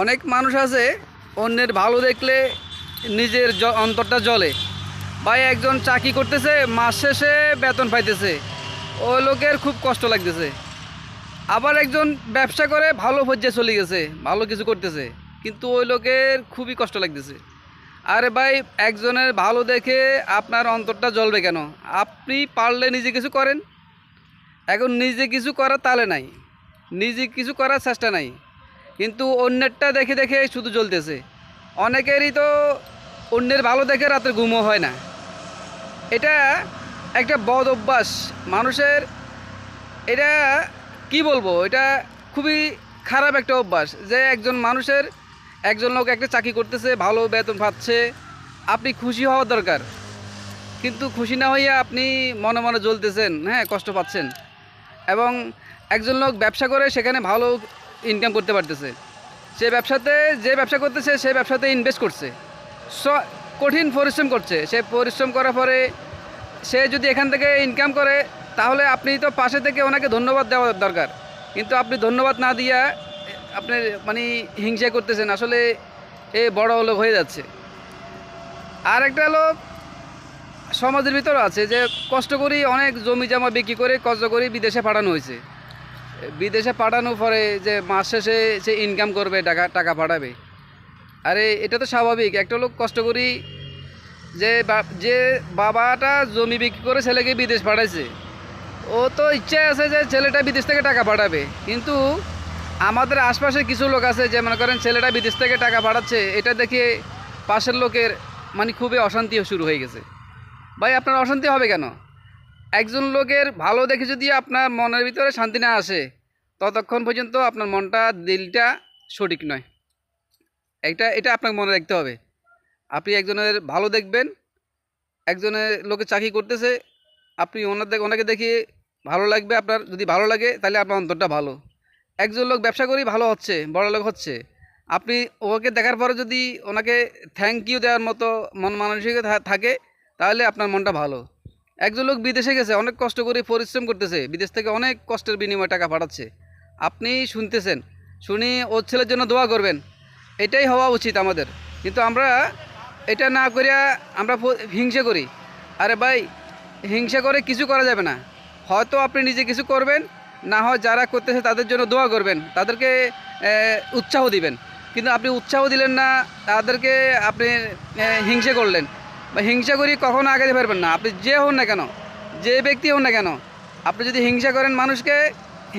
অনেক মানুষ আছে অন্যের ভালো দেখলে নিজের অন্তরটা জ্বলে। ভাই একজন চাকরি করতেছে, মাস শেষে বেতন পাইতেছে, ওই লোকের খুব কষ্ট লাগতেছে। আবার একজন ব্যবসা করে ভালো পর্যায়ে চলে গেছে, ভালো কিছু করতেছে, কিন্তু ওই লোকের খুবই কষ্ট লাগতেছে। আরে ভাই, একজনের ভালো দেখে আপনার অন্তরটা জ্বলবে কেন? আপনি পারলে নিজে কিছু করেন। এখন নিজে কিছু করার তালে নাই, নিজে কিছু করার চেষ্টা নাই, কিন্তু অন্যেরটা দেখে দেখে শুধু জ্বলতেছে। অনেকেরই তো অন্যের ভালো দেখে রাতে ঘুমও হয় না। এটা একটা বদ অভ্যাস মানুষের। এটা কি বলবো, এটা খুবই খারাপ একটা অভ্যাস যে একজন মানুষের, একজন লোক একটা চাকরি করতেছে, ভালো বেতন পাচ্ছে, আপনি খুশি হওয়ার দরকার, কিন্তু খুশি না হইয়া আপনি মনে মনে জ্বলতেছেন, হ্যাঁ, কষ্ট পাচ্ছেন। এবং একজন লোক ব্যবসা করে সেখানে ভালো ইনকাম করতে পারতেছে, সে ব্যবসাতে, যে ব্যবসা করতেছে সে ব্যবসাতে ইনভেস্ট করছে, কঠিন পরিশ্রম করছে। সে পরিশ্রম করার পরে সে যদি এখান থেকে ইনকাম করে, তাহলে আপনি তো পাশে থেকে ওনাকে ধন্যবাদ দেওয়া দরকার, কিন্তু আপনি ধন্যবাদ না দিয়া আপনি মানে হিংসা করতেছেন। আসলে এ বড় লোক হয়ে যাচ্ছে। আর একটা লোক সমাজের ভিতরে আছে যে কষ্ট করি অনেক জমি জমা বিক্রি করে কষ্ট করি বিদেশে পাঠানো হয়েছে। বিদেশে পাঠানোর পরে যে মাস শেষে সে ইনকাম করবে, টাকা টাকা পাঠাবে। আরে এটা তো স্বাভাবিক, একটা লোক কষ্ট করি, যে বাবাটা জমি বিক্রি করে ছেলেকে বিদেশ পাঠাইছে, ও তো ইচ্ছা আছে যে ছেলেটা বিদেশ থেকে টাকা পাঠাবে। কিন্তু আমাদের আশপাশে কিছু লোক আছে যে মনে করেন ছেলেটা বিদেশ থেকে টাকা পাঠাচ্ছে, এটা দেখে পাশের লোকের মানে খুবই অশান্তি শুরু হয়ে গেছে। ভাই, আপনার অশান্তি হবে কেন? একজন লোকের ভালো দেখে যদি আপনার মনের ভিতরে শান্তি না আসে, ততক্ষণ পর্যন্ত আপনার মনটা, দিলটা সঠিক নয়। এটা আপনাকে মনে রাখতে হবে। আপনি একজনের ভালো দেখবেন, একজনের লোকে চাকরি করতেছে, আপনি ওনাকে দেখিয়ে ভালো লাগবে। আপনার যদি ভালো লাগে তাহলে আপনার অন্তরটা ভালো। একজন লোক ব্যবসা করেই ভালো হচ্ছে, বড় লোক হচ্ছে, আপনি ওকে দেখার পরে যদি ওনাকে থ্যাংক ইউ দেওয়ার মতো মন মানসিকতা থাকে, তাহলে আপনার মনটা ভালো। একজন লোক বিদেশে গেছে, অনেক কষ্ট করে পরিশ্রম করতেছে, বিদেশ থেকে অনেক কষ্টের বিনিময়ে টাকা পাঠাচ্ছে, আপনি শুনতেছেন, শুনি ওর ছেলের জন্য দোয়া করবেন। এটাই হওয়া উচিত আমাদের। কিন্তু আমরা এটা না করিয়া আমরা হিংসা করি। আরে ভাই, হিংসা করে কিছু করা যাবে না। হয়তো আপনি নিজে কিছু করবেন, না হয় যারা করতেছে তাদের জন্য দোয়া করবেন, তাদেরকে উৎসাহ দিবেন। কিন্তু আপনি উৎসাহ দিলেন না, তাদেরকে আপনি হিংসা করলেন, বা হিংসা করি কখনো আগাতে পারবেন না। আপনি যে হন না কেন, যে ব্যক্তি হন না কেন, আপনি যদি হিংসা করেন মানুষকে,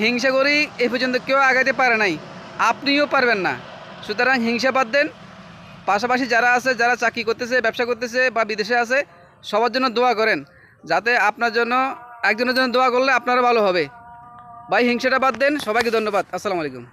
হিংসা করি এই পর্যন্ত কেউ আগাতে পারে নাই, আপনিও পারবেন না। সুতরাং হিংসা বাদ দেন। পাশাপাশি যারা আছে, যারা চাকরি করতেছে, ব্যবসা করতেছে বা বিদেশে আছে, সবার জন্য দোয়া করেন, যাতে আপনার জন্য, একজনের জন্য দোয়া করলে আপনারও ভালো হবে। ভাই, হিংসাটা বাদ দেন। সবাইকে ধন্যবাদ। আসসালামু আলাইকুম।